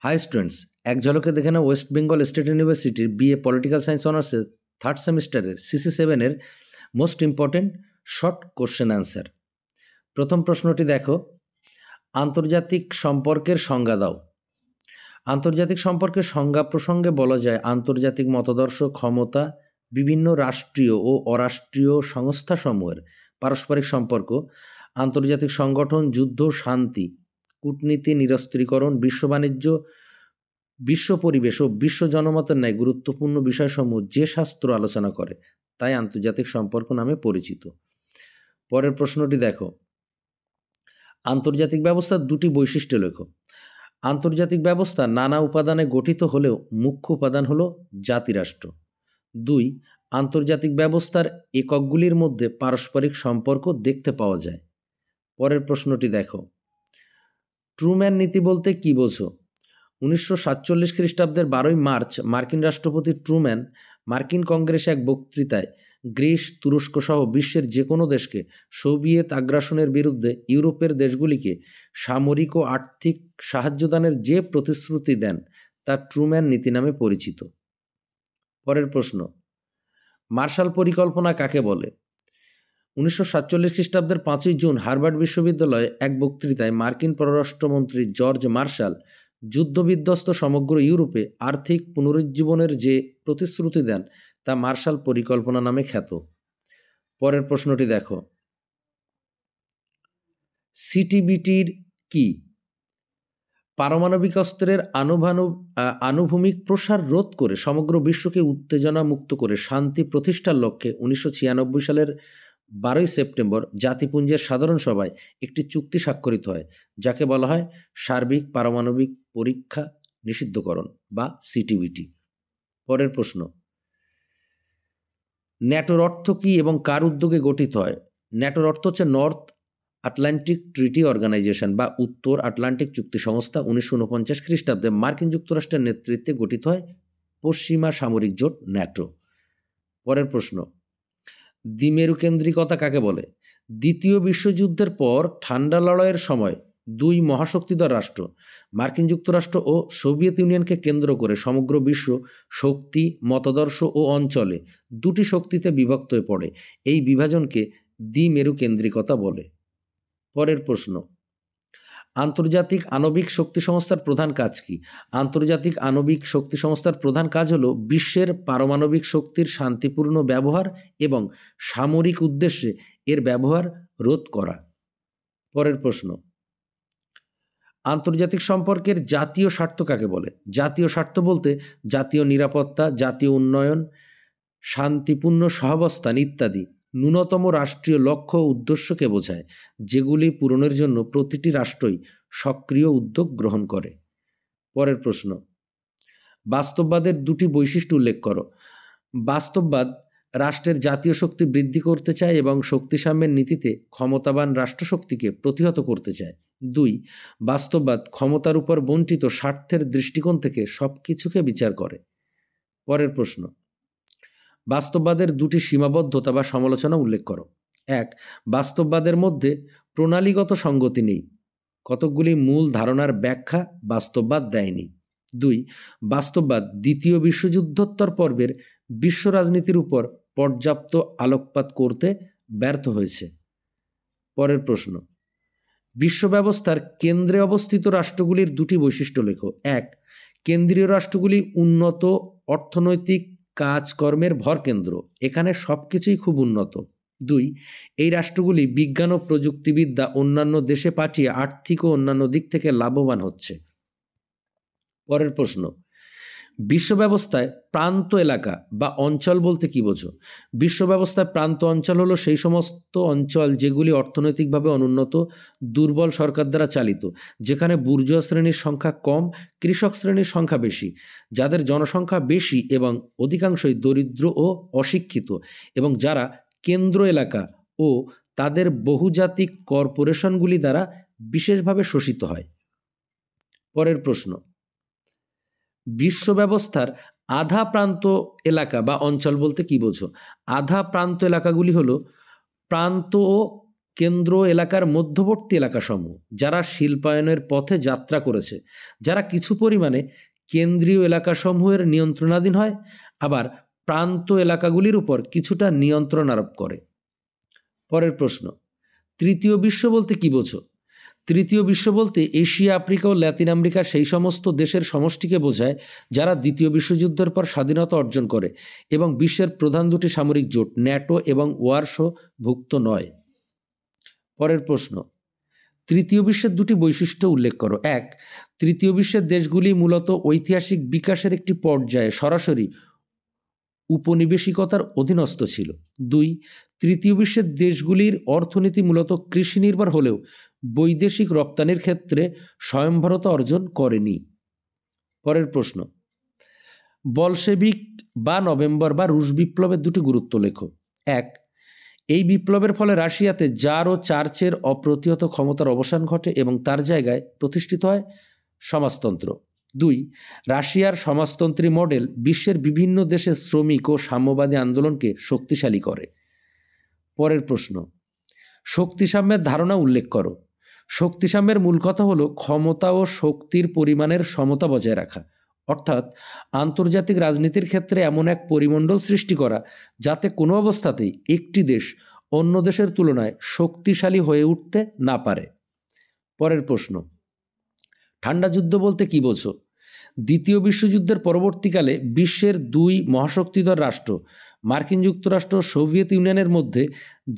High students, এক ঝলকে দেখে নাও ওয়েস্ট বেঙ্গল স্টেট ইউনিভার্সিটির বিএ পলিটিক্যাল সায়েন্স অনার্সের থার্ড সেমিস্টারের CC7-এর most important short question answer. প্রথম প্রশ্নটি দেখো, আন্তর্জাতিক সম্পর্কের সংজ্ঞা দাও। আন্তর্জাতিক সম্পর্কের সংজ্ঞা প্রসঙ্গে বলা যায় আন্তর্জাতিক মতাদর্শ, ক্ষমতা, বিভিন্ন রাষ্ট্রীয় ও অরাষ্ট্রীয় সংস্থাসমূহের পারস্পরিক সম্পর্ক, আন্তর্জাতিক সংগঠন, যুদ্ধ, শান্তি, কূটনীতি, নিরস্ত্রীকরণ, বিশ্ব বাণিজ্য, বিশ্ব পরিবেশ ও বিশ্ব জনমতের ন্যায় গুরুত্বপূর্ণ বিষয়সমূহ যে শাস্ত্র আলোচনা করে তাই আন্তর্জাতিক সম্পর্ক নামে পরিচিত। পরের প্রশ্নটি দেখো, আন্তর্জাতিক ব্যবস্থার দুটি বৈশিষ্ট্য লেখো। আন্তর্জাতিক ব্যবস্থা নানা উপাদানে গঠিত হলেও মুখ্য উপাদান হল জাতিরাষ্ট্র। 2, আন্তর্জাতিক ব্যবস্থার এককগুলির মধ্যে পারস্পরিক সম্পর্ক দেখতে পাওয়া যায়। পরের প্রশ্নটি দেখো, ট্রুম্যান নীতি বলতে কি বোঝো? 1947 খ্রিস্টাব্দের 12 মার্চ মার্কিন রাষ্ট্রপতি ট্রুম্যান মার্কিন কংগ্রেসে এক বক্তৃতায় গ্রিস, তুরস্ক সহ বিশ্বের যে কোনো দেশকে সোভিয়েত আগ্রাসনের বিরুদ্ধে ইউরোপের দেশগুলিকে সামরিক ও আর্থিক সাহায্যদানের যে প্রতিশ্রুতি দেন তা ট্রুম্যান নীতি নামে পরিচিত। পরের প্রশ্ন, মার্শাল পরিকল্পনা কাকে বলে? 1947 খ্রিস্টাব্দের 5 জুন হার্ভার্ড বিশ্ববিদ্যালয়ে এক বক্তৃতায় মার্কিন পররাষ্ট্রমন্ত্রী জর্জ মার্শাল যুদ্ধবিধ্বস্ত সমগ্র ইউরোপে আর্থিক পুনরুজ্জীবনের যে প্রতিশ্রুতি দেন তা মার্শাল পরিকল্পনা নামে খ্যাত। পরের প্রশ্নটি দেখো, সিটিবিটির কি? পারমাণবিক অস্ত্রের আনুভূমিক প্রসার রোধ করে সমগ্র বিশ্বকে উত্তেজনা মুক্ত করে শান্তি প্রতিষ্ঠার লক্ষ্যে 1996 সালের 12 সেপ্টেম্বর জাতিপুঞ্জের সাধারণ সভায় একটি চুক্তি স্বাক্ষরিত হয় যাকে বলা হয় সার্বিক পারমাণবিক পরীক্ষা নিষিদ্ধকরণ বা সিটিবিটি। পরের প্রশ্ন, ন্যাটোর অর্থ কী এবং কার উদ্যোগে গঠিত হয়? ন্যাটোর অর্থ হচ্ছে নর্থ আটলান্টিক ট্রিটি অর্গানাইজেশন বা উত্তর আটলান্টিক চুক্তি সংস্থা। 1949 খ্রিস্টাব্দে মার্কিন যুক্তরাষ্ট্রের নেতৃত্বে গঠিত হয় পশ্চিমা সামরিক জোট ন্যাটো। পরের প্রশ্ন, দ্বিমেরুকেন্দ্রিকতা কাকে বলে? দ্বিতীয় বিশ্বযুদ্ধের পর ঠান্ডা লড়াইয়ের সময় দুই মহাশক্তিধর রাষ্ট্র মার্কিন যুক্তরাষ্ট্র ও সোভিয়েত ইউনিয়নকে কেন্দ্র করে সমগ্র বিশ্ব শক্তি, মতাদর্শ ও অঞ্চলে দুটি শক্তিতে বিভক্ত হয়ে পড়ে। এই বিভাজনকে দ্বিমেরুকেন্দ্রিকতা বলে। পরের প্রশ্ন, আন্তর্জাতিক আণবিক শক্তি সংস্থার প্রধান কাজ কি? আন্তর্জাতিক আণবিক শক্তি সংস্থার প্রধান কাজ হল বিশ্বের পারমাণবিক শক্তির শান্তিপূর্ণ ব্যবহার এবং সামরিক উদ্দেশ্যে এর ব্যবহার রোধ করা। পরের প্রশ্ন, আন্তর্জাতিক সম্পর্কের জাতীয় স্বার্থ কাকে বলে? জাতীয় স্বার্থ বলতে জাতীয় নিরাপত্তা, জাতীয় উন্নয়ন, শান্তিপূর্ণ সহাবস্থান ইত্যাদি ন্যূনতম রাষ্ট্রীয় লক্ষ্য ও উদ্দেশ্যকে বোঝায়, যেগুলি পূরণের জন্য প্রতিটি রাষ্ট্রই সক্রিয় উদ্যোগ গ্রহণ করে। পরের প্রশ্ন, বাস্তববাদের দুটি বৈশিষ্ট্য উল্লেখ করো। বাস্তববাদ রাষ্ট্রের জাতীয় শক্তি বৃদ্ধি করতে চায় এবং শক্তিসাম্যের নীতিতে ক্ষমতাবান রাষ্ট্রশক্তিকে প্রতিহত করতে চায়। 2, বাস্তববাদ ক্ষমতার উপর বণ্টিত স্বার্থের দৃষ্টিকোণ থেকে সব কিছুকে বিচার করে। পরের প্রশ্ন, বাস্তববাদের দুটি সীমাবদ্ধতা বা সমালোচনা উল্লেখ করো। 1, বাস্তববাদের মধ্যে প্রণালীগত সঙ্গতি নেই, কতকগুলি মূল ধারণার ব্যাখ্যা বাস্তববাদ দেয়নি। 2, বাস্তববাদ দ্বিতীয় বিশ্বযুদ্ধোত্তর পর্বের বিশ্ব রাজনীতির উপর পর্যাপ্ত আলোকপাত করতে ব্যর্থ হয়েছে। পরের প্রশ্ন, বিশ্ব ব্যবস্থার কেন্দ্রে অবস্থিত রাষ্ট্রগুলির দুটি বৈশিষ্ট্য লেখো। 1, কেন্দ্রীয় রাষ্ট্রগুলি উন্নত অর্থনৈতিক কাজকর্মের ভরকেন্দ্র, এখানে সব কিছুই খুব উন্নত। 2, এই রাষ্ট্রগুলি বিজ্ঞান ও প্রযুক্তিবিদ্যা অন্যান্য দেশে পাঠিয়ে আর্থিক ও অন্যান্য দিক থেকে লাভবান হচ্ছে। পরের প্রশ্ন, বিশ্ব ব্যবস্থায় প্রান্ত এলাকা বা অঞ্চল বলতে কি বোঝো? বিশ্ব ব্যবস্থায় প্রান্ত অঞ্চল হলো সেই সমস্ত অঞ্চল যেগুলি অর্থনৈতিকভাবে অনুন্নত, দুর্বল সরকার দ্বারা চালিত, যেখানে বুর্জোয়া শ্রেণীর সংখ্যা কম, কৃষক শ্রেণীর সংখ্যা বেশি, যাদের জনসংখ্যা বেশি এবং অধিকাংশই দরিদ্র ও অশিক্ষিত, এবং যারা কেন্দ্র এলাকা ও তাদের বহুজাতিক কর্পোরেশনগুলি দ্বারা বিশেষভাবে শোষিত হয়। পরের প্রশ্ন, বিশ্ব ব্যবস্থার আধা প্রান্ত এলাকা বা অঞ্চল বলতে কি বোঝো? আধা প্রান্ত এলাকাগুলি হলো প্রান্ত ও কেন্দ্র এলাকার মধ্যবর্তী এলাকাসমূহ, যারা শিল্পায়নের পথে যাত্রা করেছে, যারা কিছু পরিমাণে কেন্দ্রীয় এলাকাসমূহের নিয়ন্ত্রণাধীন হয়, আবার প্রান্ত এলাকাগুলির উপর কিছুটা নিয়ন্ত্রণ আরোপ করে। পরের প্রশ্ন, তৃতীয় বিশ্ব বলতে কি বোঝো? তৃতীয় বিশ্ব বলতে এশিয়া, আফ্রিকা ও ল্যাতিন আমেরিকার সেই সমস্ত দেশের সমষ্টিকে বোঝায় যারা দ্বিতীয় বিশ্বযুদ্ধের পর স্বাধীনতা অর্জন করে এবং বিশ্বের প্রধান দুটি সামরিক জোট ন্যাটো এবং ওয়ারশো ভুক্ত নয়। পরের প্রশ্ন, তৃতীয় বিশ্বের দুটি বৈশিষ্ট্য উল্লেখ করো। 1. তৃতীয় বিশ্বের দেশগুলি মূলত ঐতিহাসিক বিকাশের একটি পর্যায়ে সরাসরি উপনিবেশিকতার অধীনস্থ ছিল। 2. তৃতীয় বিশ্বের দেশগুলির অর্থনীতি মূলত কৃষি নির্ভর হলেও বৈদেশিক রপ্তানির ক্ষেত্রে স্বয়ংভরতা অর্জন করেনি। পরের প্রশ্ন, বলশেভিক বা নভেম্বর বা রুশ বিপ্লবের দুটি গুরুত্ব লেখো। 1. এই বিপ্লবের ফলে রাশিয়াতে জার ও চার্চের অপ্রতিহত ক্ষমতার অবসান ঘটে এবং তার জায়গায় প্রতিষ্ঠিত হয় সমাজতন্ত্র। 2. রাশিয়ার সমাজতন্ত্রী মডেল বিশ্বের বিভিন্ন দেশে শ্রমিক ও সাম্যবাদী আন্দোলনকে শক্তিশালী করে। পরের প্রশ্ন, শক্তিসাম্যের ধারণা উল্লেখ করো। শক্তিসাম্যের মূল কথা হলো ক্ষমতা ও শক্তির পরিমাণের সমতা বজায় রাখা, অর্থাৎ আন্তর্জাতিক রাজনীতির ক্ষেত্রে এমন এক পরিমণ্ডল সৃষ্টি করা যাতে কোনো অবস্থাতেই একটি দেশ অন্য দেশের তুলনায় শক্তিশালী হয়ে উঠতে না পারে। পরের প্রশ্ন, ঠান্ডা যুদ্ধ বলতে কি বোঝো? দ্বিতীয় বিশ্বযুদ্ধের পরবর্তীকালে বিশ্বের দুই মহাশক্তিধর রাষ্ট্র মার্কিন যুক্তরাষ্ট্র ও সোভিয়েত ইউনিয়নের মধ্যে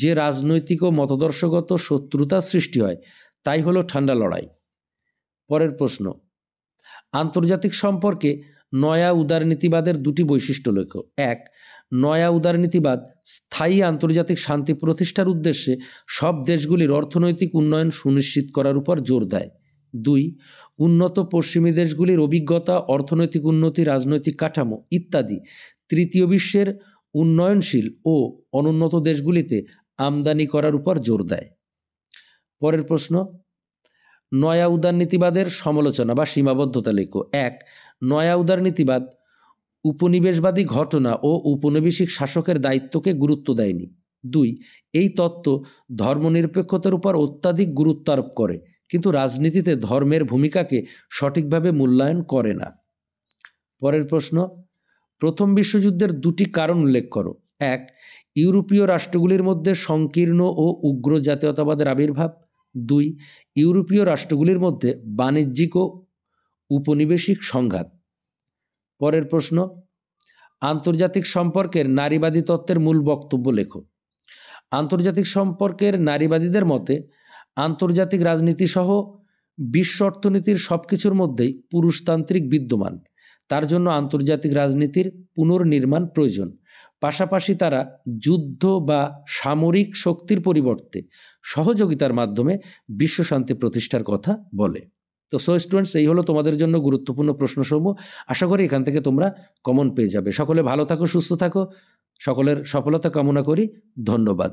যে রাজনৈতিক ও মতাদর্শগত শত্রুতার সৃষ্টি হয় তাই হলো ঠান্ডা লড়াই। পরের প্রশ্ন, আন্তর্জাতিক সম্পর্কে নয়া উদারনীতিবাদের দুটি বৈশিষ্ট্য লেখো। 1. নয়া উদারনীতিবাদ স্থায়ী আন্তর্জাতিক শান্তি প্রতিষ্ঠার উদ্দেশ্যে সব দেশগুলির অর্থনৈতিক উন্নয়ন সুনিশ্চিত করার উপর জোর দেয়। 2. উন্নত পশ্চিমী দেশগুলির অভিজ্ঞতা, অর্থনৈতিক উন্নতি, রাজনৈতিক কাঠামো ইত্যাদি তৃতীয় বিশ্বের উন্নয়নশীল ও অনুন্নত দেশগুলিতে আমদানি করার উপর জোর দেয়। পরের প্রশ্ন, নয়া উদারনীতিবাদের সমালোচনা বা সীমাবদ্ধতা লেখো। 1. নয়া উদারনীতিবাদ উপনিবেশবাদী ঘটনা ও উপনিবেশিক শাসকের দায়িত্বকে গুরুত্ব দেয়নি। 2. এই তত্ত্ব ধর্মনিরপেক্ষতার উপর অত্যাধিক গুরুত্ব আরোপ করে কিন্তু রাজনীতিতে ধর্মের ভূমিকাকে সঠিকভাবে মূল্যায়ন করে না। পরের প্রশ্ন, প্রথম বিশ্বযুদ্ধের দুটি কারণ উল্লেখ করো। 1. ইউরোপীয় রাষ্ট্রগুলির মধ্যে সংকীর্ণ ও উগ্র জাতীয়তাবাদের আবির্ভাব। 2. ইউরোপীয় রাষ্ট্রগুলির মধ্যে বাণিজ্যিক ও উপনিবেশিক সংঘাত। পরের প্রশ্ন, আন্তর্জাতিক সম্পর্কের নারীবাদী তত্ত্বের মূল বক্তব্য লেখো। আন্তর্জাতিক সম্পর্কের নারীবাদীদের মতে আন্তর্জাতিক রাজনীতি সহ বিশ্ব অর্থনীতির সব কিছুর মধ্যেই পুরুষতান্ত্রিক বিদ্যমান, তার জন্য আন্তর্জাতিক রাজনীতির পুনর্নির্মাণ প্রয়োজন। পাশাপাশি তারা যুদ্ধ বা সামরিক শক্তির পরিবর্তে সহযোগিতার মাধ্যমে বিশ্বশান্তি প্রতিষ্ঠার কথা বলে। তো স্টুডেন্টস, এই হলো তোমাদের জন্য গুরুত্বপূর্ণ প্রশ্নসমূহ। আশা করি এখান থেকে তোমরা কমন পেয়ে যাবে। সকলে ভালো থাকো, সুস্থ থাকো, সকলের সফলতা কামনা করি। ধন্যবাদ।